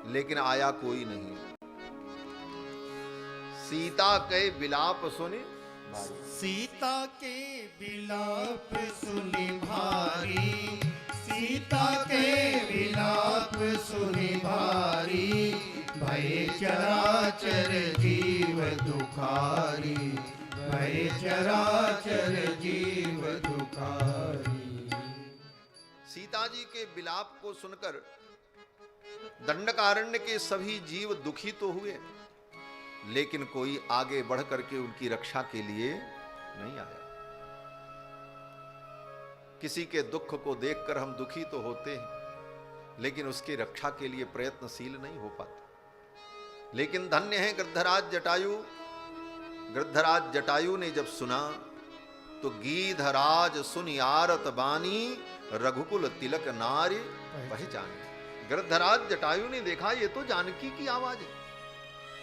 लेकिन आया कोई नहीं। सीता के विलाप सुने भारी, सीता के विलाप सुनि भारी, सीता के विलाप सुनि भारी, भय चराचर जीव दुखारी, भय चराचर जीव दुखारी। सीता जी के विलाप को सुनकर दंडकारण्य के सभी जीव दुखी तो हुए, लेकिन कोई आगे बढ़ करके उनकी रक्षा के लिए नहीं आया। किसी के दुख को देखकर हम दुखी तो होते हैं, लेकिन उसकी रक्षा के लिए प्रयत्नशील नहीं हो पाते। लेकिन धन्य है गृद्धराज जटायु। गृद्धराज जटायु ने जब सुना तो गीधराज सुनि आरत बानी, रघुकुल तिलक नारी पहचानी। गृद्धराज जटायु ने देखा ये तो जानकी की आवाज है।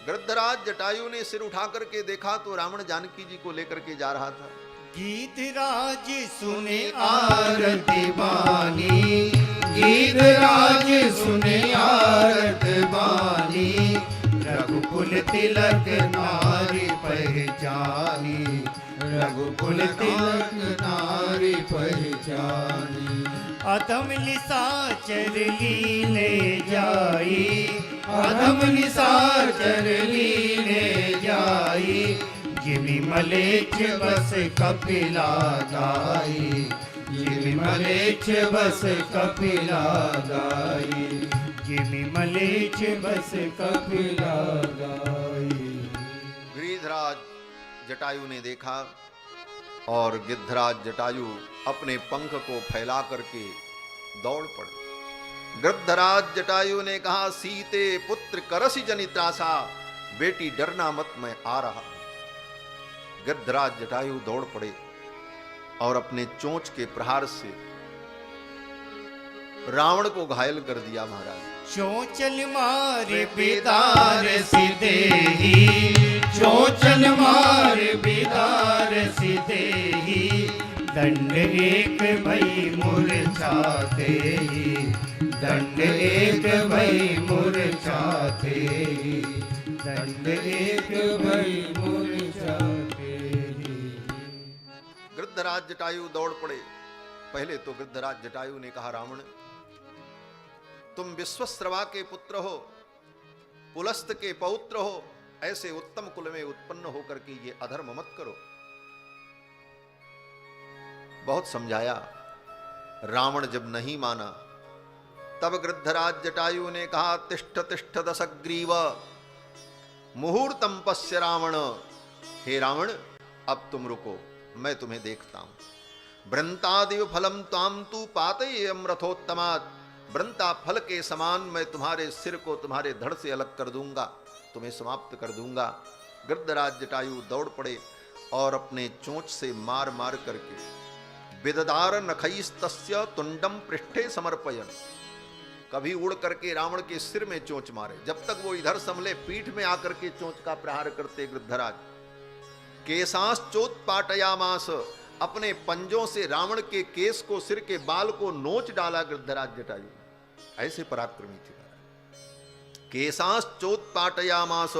गृद्धराज जटायु ने सिर उठा करके देखा तो रावण जानकी जी को लेकर के जा रहा था। गीधराज सुने आरती बानी, गीधराज सुने आरती बानी, रघुकुल तिलक नारी पहचानी, रघुकुल तिलक नारी पहचानी। अधम निशाचर लीने जाई, अधम निशाचर लीने जाई, जिमि मलेच्छ बस कपिला गाई, जिमि मलेच्छ बस कपिला गाई, जिमि मलेच्छ बस कपिला गाई। गिरिधराज जटायु ने देखा और गिद्धराज जटायु अपने पंख को फैला करके दौड़ पड़े। गृद्धराज जटायु ने कहा, सीते पुत्र करसी जनित्रासा, बेटी डरना मत, मैं आ रहा। गृद्धराज जटायु दौड़ पड़े और अपने चोंच के प्रहार से रावण को घायल कर दिया। महाराज चोंचल मारे बिदार सिदेही, चोंचल मार बिदार सिदेही, दंड एक भई मूर्छाते ही, दंड एक भई मूर्छाते ही, दंड एक भई मूर्छाते ही। गृद्धराज जटायु दौड़ पड़े। पहले तो गृद्धराज जटायु ने कहा, रावण तुम विश्वश्रवा के पुत्र हो, पुलस्त के पौत्र हो, ऐसे उत्तम कुल में उत्पन्न होकर के ये अधर्म मत करो। बहुत समझाया, रावण जब नहीं माना तब गृद्धराज जटायु ने कहा, तिष्ठ तिष्ठ दशग्रीव मुहूर्तम पश्य रावण। हे रावण, अब तुम रुको, मैं तुम्हें देखता हूं। वृंतादिव फलम ताम तू पातयेयम रथोत्तमात्, वृंता फल के समान मैं तुम्हारे सिर को तुम्हारे धड़ से अलग कर दूंगा, तुम्हें समाप्त कर दूंगा। गृद्धराज जटायु दौड़ पड़े और अपने चोंच से मार मार करके विददार नखैस्तस्य तुंडम पृष्ठे समर्पयन, कभी उड़ करके रावण के सिर में चोंच मारे, जब तक वो इधर संभले पीठ में आकर के चोंच का प्रहार करते गृद्धराज। केशांश्चोत्पाटयामास, अपने पंजों से रावण के केस को, सिर के बाल को नोच डाला गृद्धराज जटायु। ऐसे पराक्रमी थे। केशांश्चोत्पाटयामास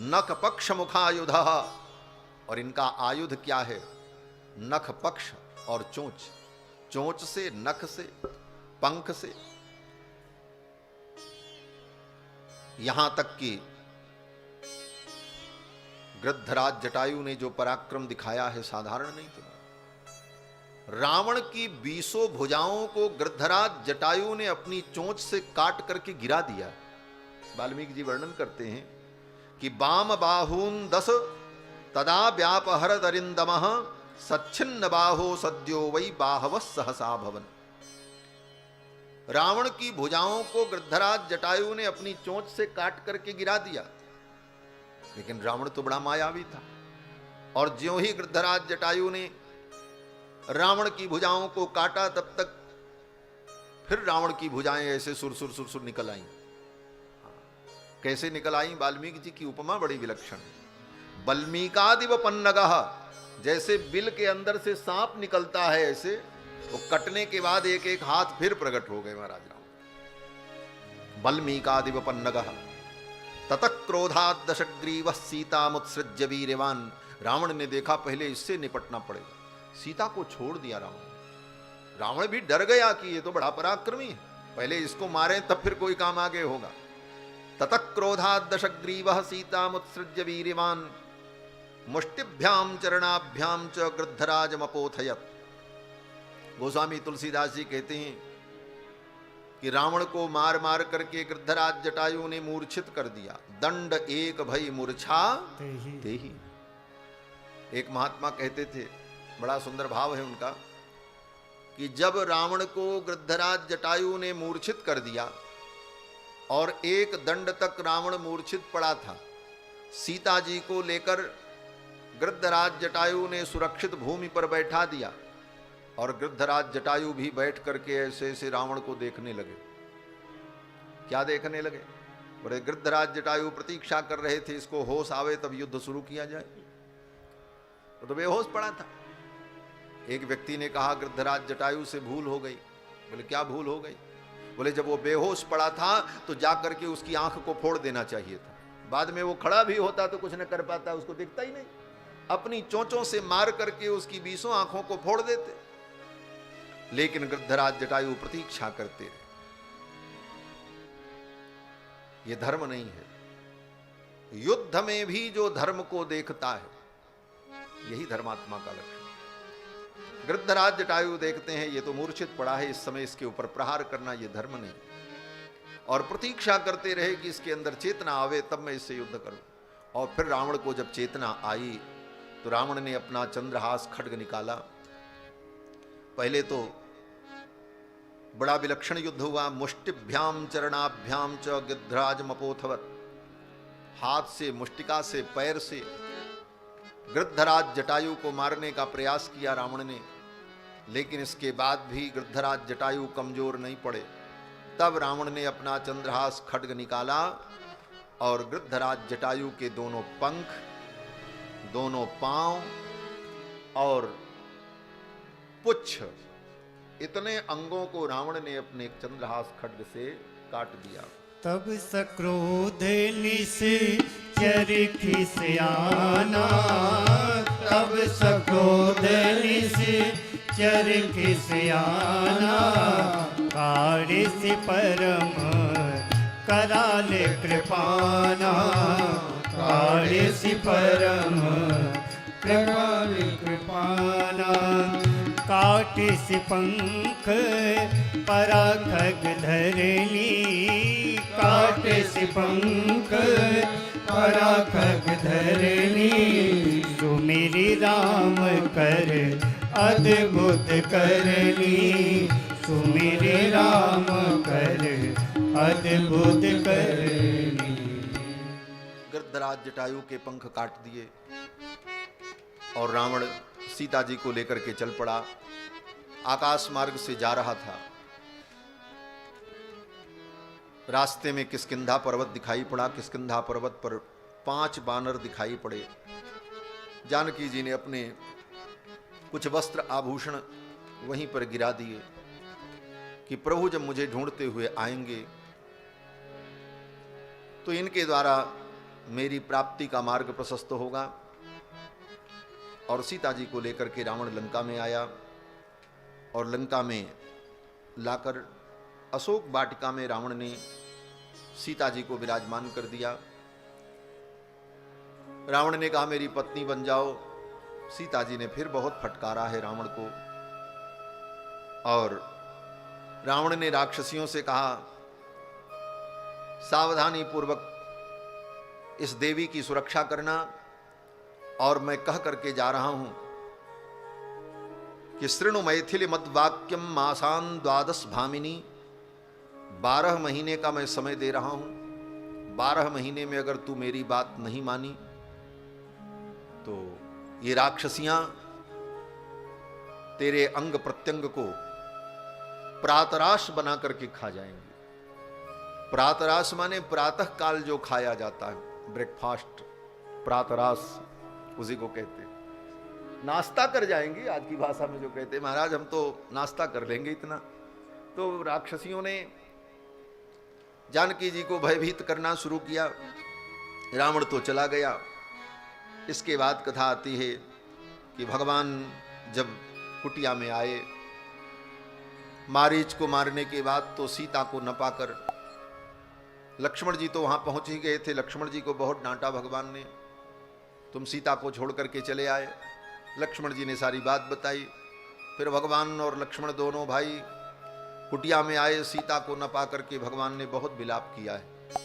नख पक्ष मुखायुध, और इनका आयुध क्या है? नख पक्ष और चोंच। चोंच से, नख से, पंख से, यहां तक कि गृद्धराज जटायु ने जो पराक्रम दिखाया है साधारण नहीं था। रावण की 20 भुजाओं को गृद्धराज जटायु ने अपनी चोंच से काट करके गिरा दिया। वाल्मीकि जी वर्णन करते हैं कि वाम बाहून 10 तदा व्यापहर दरिंदमः, सच्छिन्न बाहो सद्यो वै बाहवः सहसा भवन। रावण की भुजाओं को गृद्धराज जटायु ने अपनी चोंच से काट करके गिरा दिया, लेकिन रावण तो बड़ा मायावी था, और ज्यों ही गृद्धराज जटायु ने रावण की भुजाओं को काटा, तब तक फिर रावण की भुजाएं ऐसे सुरसुर सुरसुर निकल आईं। कैसे निकल आईं? वाल्मीकि जी की उपमा बड़ी विलक्षण है। बल्मीकादिव पन्नगः, जैसे बिल के अंदर से सांप निकलता है, ऐसे वो कटने के बाद एक एक हाथ फिर प्रकट हो गए महाराज राम। बल्मीकादिवपन्नगः ततः क्रोधात् दशग्रीवः सीतामुत्सृज्य वीर्यवान्। रावण ने देखा पहले इससे निपटना पड़ेगा, सीता को छोड़ दिया रावण। रावण भी डर गया कि ये तो बड़ा पराक्रमी है, पहले इसको मारें तब फिर कोई काम आगे होगा। ततः क्रोधात् दशग्रीवः सीतामुत्सृज्य वीर्यवान् मुष्टिभ्याम चरणाभ्याम च गृद्धराजमपोथयत्। गोस्वामी तुलसीदास जी कहते हैं कि रावण को मार मार करके गृद्धराज जटायु ने मूर्छित कर दिया। दंड एक भई मूर्छा तेहि। एक महात्मा कहते थे, बड़ा सुंदर भाव है उनका, कि जब रावण को गृद्धराज जटायु ने मूर्छित कर दिया और एक दंड तक रावण मूर्छित पड़ा था, सीता जी को लेकर गृद्धराज जटायु ने सुरक्षित भूमि पर बैठा दिया और गृद्धराज जटायु भी बैठ करके ऐसे ऐसे रावण को देखने लगे। क्या देखने लगे? बड़े गृद्धराज जटायु प्रतीक्षा कर रहे थे इसको होश आवे तब युद्ध शुरू किया जाए, तो बेहोश पड़ा था। एक व्यक्ति ने कहा गृद्धराज जटायु से भूल हो गई। बोले क्या भूल हो गई? बोले जब वो बेहोश पड़ा था तो जाकर के उसकी आंख को फोड़ देना चाहिए था, बाद में वो खड़ा भी होता तो कुछ न कर पाता, उसको दिखता ही नहीं, अपनी चोंचों से मार करके उसकी 20 आंखों को फोड़ देते। लेकिन गृद्धराज जटायु प्रतीक्षा करते रहे। ये धर्म नहीं है। युद्ध में भी जो धर्म को देखता है यही धर्मात्मा का लक्षण। गृद्धराज जटायु देखते हैं ये तो मूर्छित पड़ा है, इस समय इसके ऊपर प्रहार करना ये धर्म नहीं, और प्रतीक्षा करते रहे कि इसके अंदर चेतना आवे तब मैं इससे युद्ध करूं। और फिर रावण को जब चेतना आई तो रावण ने अपना चंद्रहास खड्ग निकाला। पहले तो बड़ा विलक्षण युद्ध हुआ। मुष्टिभ्याम चरणाभ्याम च गृद्धराजमपोथवत्। हाथ से, मुष्टिका से, पैर से गृद्धराज जटायु को मारने का प्रयास किया रावण ने, लेकिन इसके बाद भी गृद्धराज जटायु कमजोर नहीं पड़े। तब रावण ने अपना चंद्रहास खड्ग निकाला और गृद्धराज जटायु के दोनों पंख, दोनों पांव और पुच्छ, इतने अंगों को रावण ने अपने चंद्रहास खड्ग से काट दिया। तब सक्रोध निश्चर खिसियाना, तब सक्रोध निश्चर खिसियाना, कारिस परम कराल कृपाना, कारिस परम कराल कृपाना, काटिस पंख पराखग धरनी, काटिस पंख पराखग धरनी, सुमिरि राम कर अद्भुत करनी, सुमिरि राम कर अद्भुत करनी। गृद्धराज जटायु के पंख काट दिए और रावण सीता जी को लेकर के चल पड़ा। आकाश मार्ग से जा रहा था, रास्ते में किष्किंधा पर्वत दिखाई पड़ा। किष्किंधा पर्वत पर 5 बानर दिखाई पड़े। जानकी जी ने अपने कुछ वस्त्र आभूषण वहीं पर गिरा दिए कि प्रभु जब मुझे ढूंढते हुए आएंगे तो इनके द्वारा मेरी प्राप्ति का मार्ग प्रशस्त होगा। और सीता जी को लेकर के रावण लंका में आया और लंका में लाकर अशोक वाटिका में रावण ने सीता जी को विराजमान कर दिया। रावण ने कहा मेरी पत्नी बन जाओ। सीता जी ने फिर बहुत फटकारा है रावण को, और रावण ने राक्षसियों से कहा सावधानी पूर्वक इस देवी की सुरक्षा करना, और मैं कह करके जा रहा हूं कि शृणु मैथिली मद्वाक्यम मासान 12 भामिनी। 12 महीने का मैं समय दे रहा हूं। 12 महीने में अगर तू मेरी बात नहीं मानी तो ये राक्षसियां तेरे अंग प्रत्यंग को प्रातराश बना करके खा जाएंगी। प्रातराश माने प्रातः काल जो खाया जाता है, ब्रेकफास्ट, प्रातराश उसी को कहते हैं। नाश्ता कर जाएंगी, आज की भाषा में जो कहते हैं महाराज हम तो नाश्ता कर लेंगे इतना। तो राक्षसियों ने जानकी जी को भयभीत करना शुरू किया। रावण तो चला गया। इसके बाद कथा आती है कि भगवान जब कुटिया में आए, मारीच को मारने के बाद तो सीता को न पाकर, लक्ष्मण जी तो वहां पहुंच ही गए थे। लक्ष्मण जी को बहुत डांटा भगवान ने, तुम सीता को छोड़ करके चले आए। लक्ष्मण जी ने सारी बात बताई। फिर भगवान और लक्ष्मण दोनों भाई कुटिया में आए। सीता को न पा करके भगवान ने बहुत विलाप किया है।